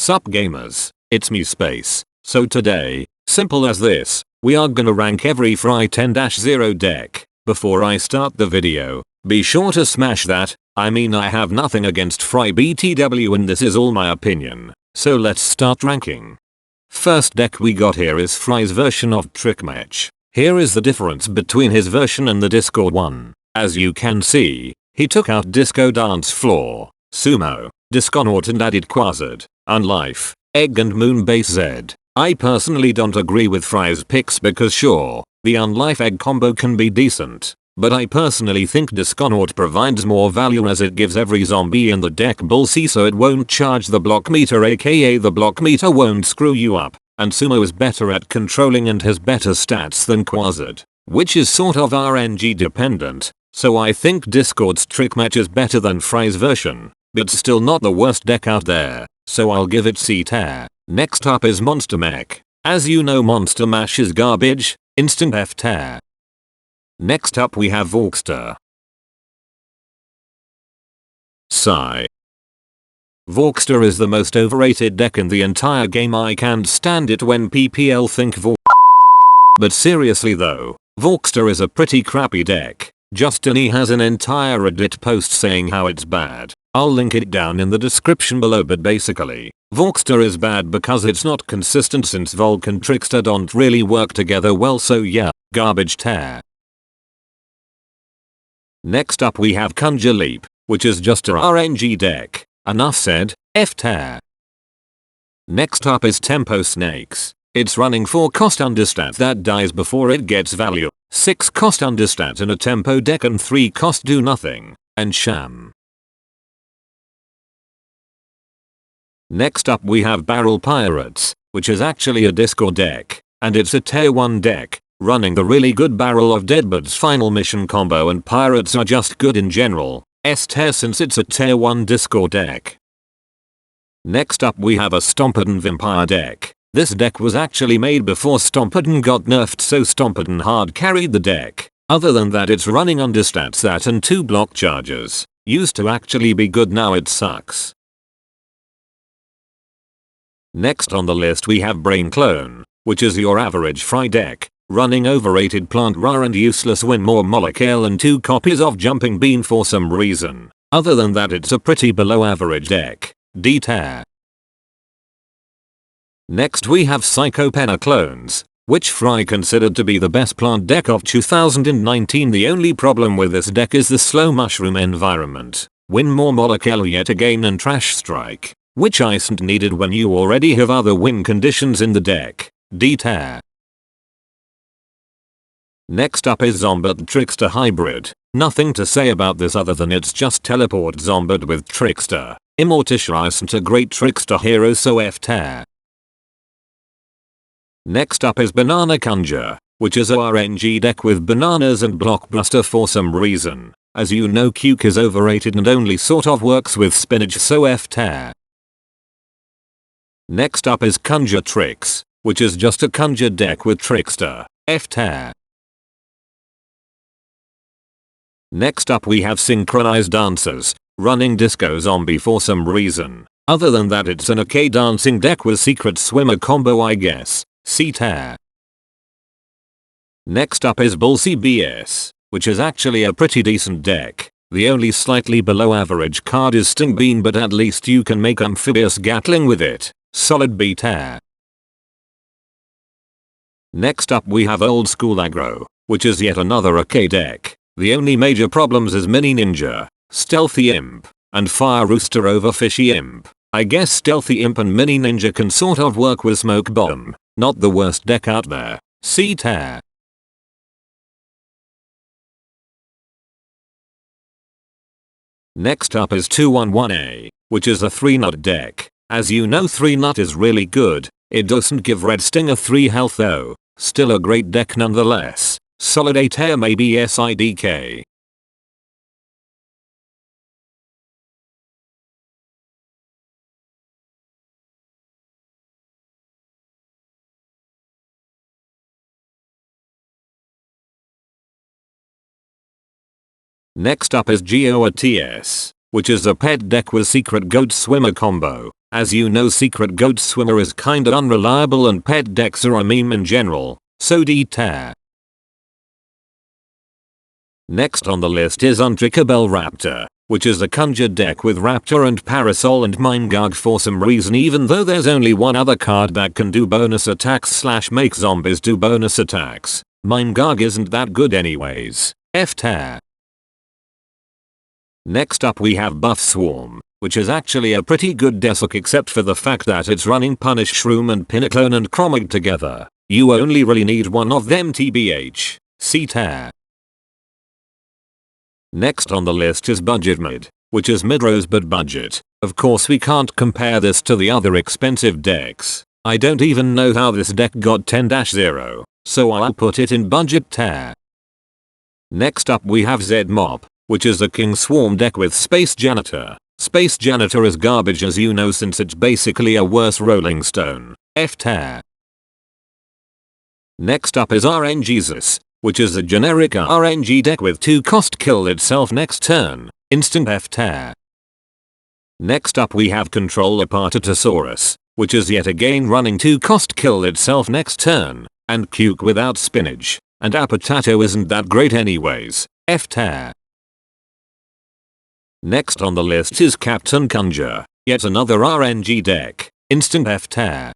Sup gamers, it's me Space. So today, simple as this, we are gonna rank every Fry 10-0 deck. Before I start the video, be sure to smash that. I have nothing against Fry BTW and this is all my opinion. So let's start ranking. First deck we got here is Fry's version of Trick Mech. Here is the difference between his version and the Discord one. As you can see, he took out Disco Dance Floor, Sumo, Disconaut and added Quasad, Unlife, Egg and Moonbase Z. I personally don't agree with Fry's picks because sure, the Unlife Egg combo can be decent, but I personally think Disconaut provides more value as it gives every zombie in the deck bullseye so it won't charge the block meter, aka the block meter won't screw you up, and Sumo is better at controlling and has better stats than Quasad, which is sort of RNG dependent, so I think Discord's Trick Mech is better than Fry's version, but still not the worst deck out there, so I'll give it C tier. Next up is Monster Mech. As you know, Monster Mash is garbage, instant F tier. Next up we have Valkster. Sigh. Valkster is the most overrated deck in the entire game. I can't stand it when PPL think Valk. But seriously though, Valkster is a pretty crappy deck. Justiny has an entire Reddit post saying how it's bad. I'll link it down in the description below, but basically, Valkster is bad because it's not consistent since Valk and Trickster don't really work together well, so yeah, garbage tier. Next up we have Kunja Leap, which is just a RNG deck. Enough said, F tier. Next up is Tempo Snakes. It's running 4 cost understat that dies before it gets value, 6 cost understat in a tempo deck and 3 cost do nothing, and sham. Next up we have Barrel Pirates, which is actually a Discord deck, and it's a tier 1 deck, running the really good Barrel of Deadbirds final mission combo, and pirates are just good in general, S tier since it's a tier 1 Discord deck. Next up we have a Stomping Vampire deck. This deck was actually made before Stomping got nerfed, so Stomping hard carried the deck. Other than that it's running understats that and 2 block charges. Used to actually be good, now it sucks. Next on the list we have Brain Clone, which is your average Fry deck, running overrated Plant Ra and useless Win More Molecule and 2 copies of Jumping Bean for some reason. Other than that it's a pretty below average deck, D tier. Next we have Psychopath Clones, which Fry considered to be the best plant deck of 2019. The only problem with this deck is the slow mushroom environment, Win More Molecule yet again, and Trash Strike, which isn't needed when you already have other win conditions in the deck, D tier. Next up is Zombot Trickster Hybrid. Nothing to say about this other than it's just teleport Zombot with Trickster. Immorticia isn't a great Trickster hero, so F tier. Next up is Banana Conjurer, which is a RNG deck with bananas and Blockbuster for some reason. As you know, Cuke is overrated and only sort of works with spinach, so F tier. Next up is Conjure Tricks, which is just a Conjure deck with Trickster, F tier. Next up we have Synchronized Dancers, running Disco Zombie for some reason. Other than that it's an okay dancing deck with Secret Swimmer combo, I guess, C tier. Next up is Bullseye BS, which is actually a pretty decent deck. The only slightly below average card is Sting Bean, but at least you can make amphibious Gatling with it, solid B tier. Next up we have Old School Aggro, which is yet another okay deck. The only major problems is Mini Ninja, Stealthy Imp, and Fire Rooster over Fishy Imp. I guess Stealthy Imp and Mini Ninja can sort of work with Smoke Bomb. Not the worst deck out there, C tier. Next up is 211A, which is a 3-nut deck. As you know, 3-nut is really good. It doesn't give Red Stinger 3 health though. Still a great deck nonetheless. Solid A tier, maybe SIDK. Next up is Georts, which is a pet deck with Secret Goat Swimmer combo. As you know, Secret Goat Swimmer is kinda unreliable and pet decks are a meme in general, so D-tier. Next on the list is Undrinkable Raptor, which is a conjure deck with Raptor and Parasol and Mindgug for some reason, even though there's only one other card that can do bonus attacks / make zombies do bonus attacks. Mindgug isn't that good anyways. F-tier. Next up we have Buff Swarm, which is actually a pretty good deck except for the fact that it's running Punish Shroom and Pinaclone and Chromig together. You only really need one of them tbh. C-tier. Next on the list is Budget Mid, which is mid-rose but budget. Of course we can't compare this to the other expensive decks. I don't even know how this deck got 10-0, so I'll put it in budget tier. Next up we have Z-Mop, which is a King Swarm deck with Space Janitor. Space Janitor is garbage as you know since it's basically a worse Rolling Stone. F-tier. Next up is RNGesus, which is a generic RNG deck with 2 cost kill itself next turn. Instant F-tier. Next up we have Control Apatatosaurus, which is yet again running 2 cost kill itself next turn, and Cuke without spinach, and Apatato isn't that great anyways. F-tier. Next on the list is Captain Kunja, yet another RNG deck. Instant F-tier.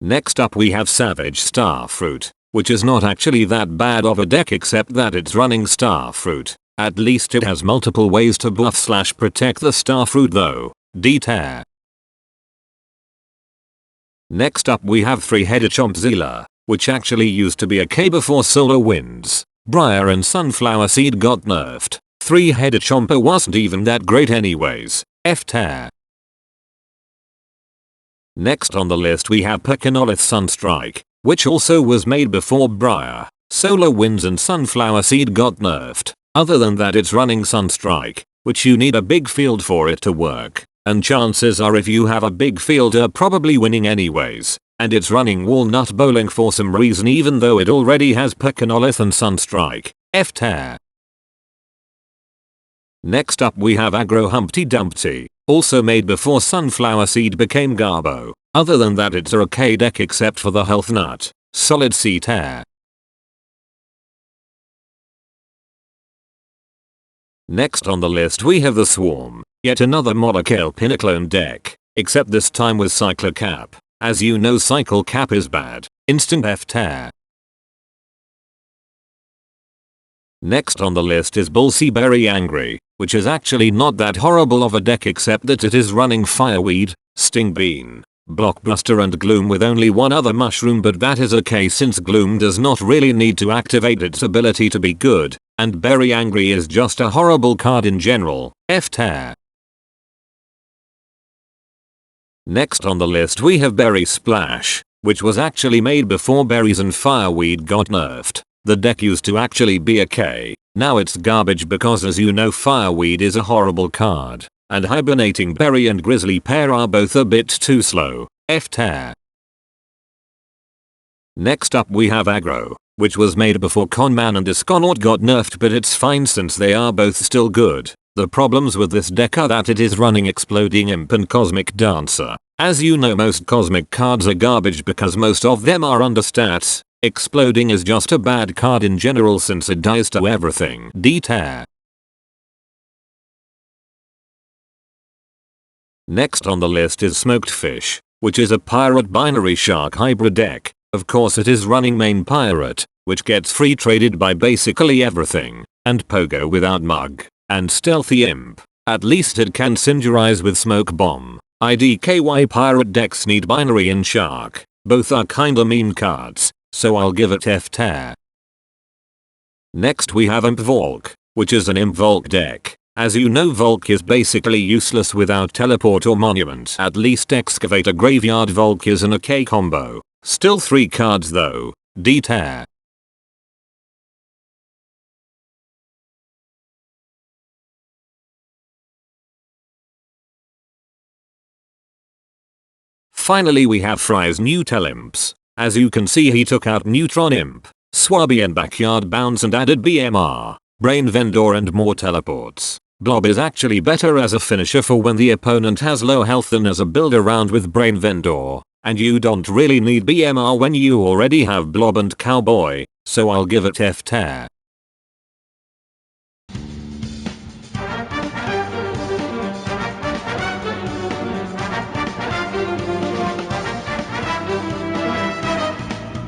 Next up we have Savage Starfruit, which is not actually that bad of a deck except that it's running Starfruit. At least it has multiple ways to buff / protect the Starfruit though. D-tier. Next up we have Three-Headed Chomp, which actually used to be a K before Solar Winds. Briar and Sunflower Seed got nerfed. Three-Headed Chomper wasn't even that great anyways. F-tier. Next on the list we have Pecanolith Sunstrike, which also was made before Briar, Solar Winds and Sunflower Seed got nerfed. Other than that it's running Sunstrike, which you need a big field for it to work, and chances are if you have a big field you're probably winning anyways, and it's running Walnut Bowling for some reason even though it already has Pecanolith and Sunstrike. F-tier. Next up we have Aggro Humpty Dumpty, also made before Sunflower Seed became Garbo. Other than that it's a okay deck except for the Health Nut. Solid C-tier. Next on the list we have the Swarm, yet another Molecule Pinaclone deck, except this time with Cycle Cap. As you know Cycle Cap is bad. Instant F-tier. Next on the list is Bullberry Angry, which is actually not that horrible of a deck except that it is running Fireweed, Stingbean, Blockbuster and Gloom with only one other mushroom, but that is okay since Gloom does not really need to activate its ability to be good, and Berry Angry is just a horrible card in general. F-tier. Next on the list we have Berry Splash, which was actually made before Berries and Fireweed got nerfed. The deck used to actually be okay, now it's garbage because as you know Fireweed is a horrible card, and Hibernating Berry and Grizzly Pear are both a bit too slow. F-tier. Next up we have Aggro, which was made before Conman and Disconaut got nerfed, but it's fine since they are both still good. The problems with this deck are that it is running Exploding Imp and Cosmic Dancer. As you know most Cosmic cards are garbage because most of them are understats. Exploding is just a bad card in general since it dies to everything. D-tier. Next on the list is Smoked Fish, which is a pirate binary shark hybrid deck. Of course it is running main pirate, which gets free traded by basically everything, and Pogo without mug, and Stealthy Imp. At least it can Synchronize with Smoke Bomb. IDKY pirate decks need binary and shark. Both are kinda meme cards, so I'll give it F-tier. Next we have Imp Valk, which is an Imp Valk deck. As you know Valk is basically useless without teleport or monument. At least Excavator Graveyard Valk is an okay combo. Still 3 cards though. D-tier. Finally we have Fry's new Teleps. As you can see he took out Neutron Imp, Swabby and Backyard Bounce and added BMR, Brain Vendor and more teleports. Blob is actually better as a finisher for when the opponent has low health than as a build around with Brain Vendor, and you don't really need BMR when you already have Blob and Cowboy, so I'll give it F tier.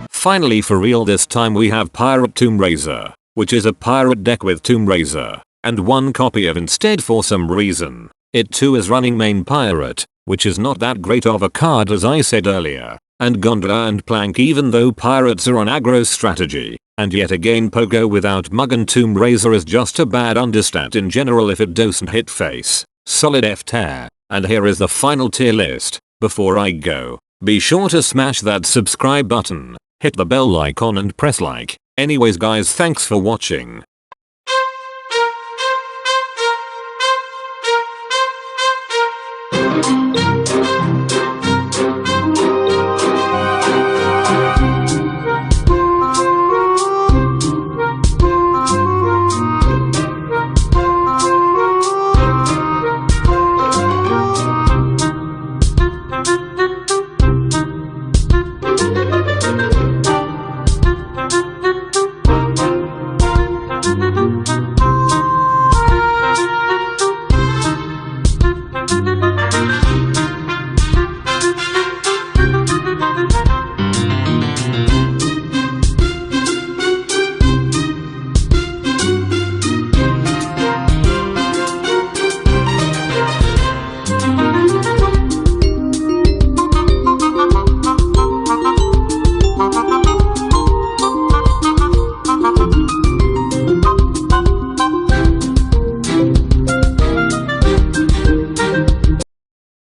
Finally for real this time we have Pirate Tomb Raiser, which is a pirate deck with Tomb Raiser, and one copy of Instead for some reason. It too is running main pirate, which is not that great of a card as I said earlier, and Gondola and Plank even though pirates are on aggro strategy, and yet again Pogo without Mug and Tomb Raiser is just a bad understat in general if it doesn't hit face. Solid F tier, and here is the final tier list. Before I go, be sure to smash that subscribe button, hit the bell icon and press like. Anyways guys, thanks for watching.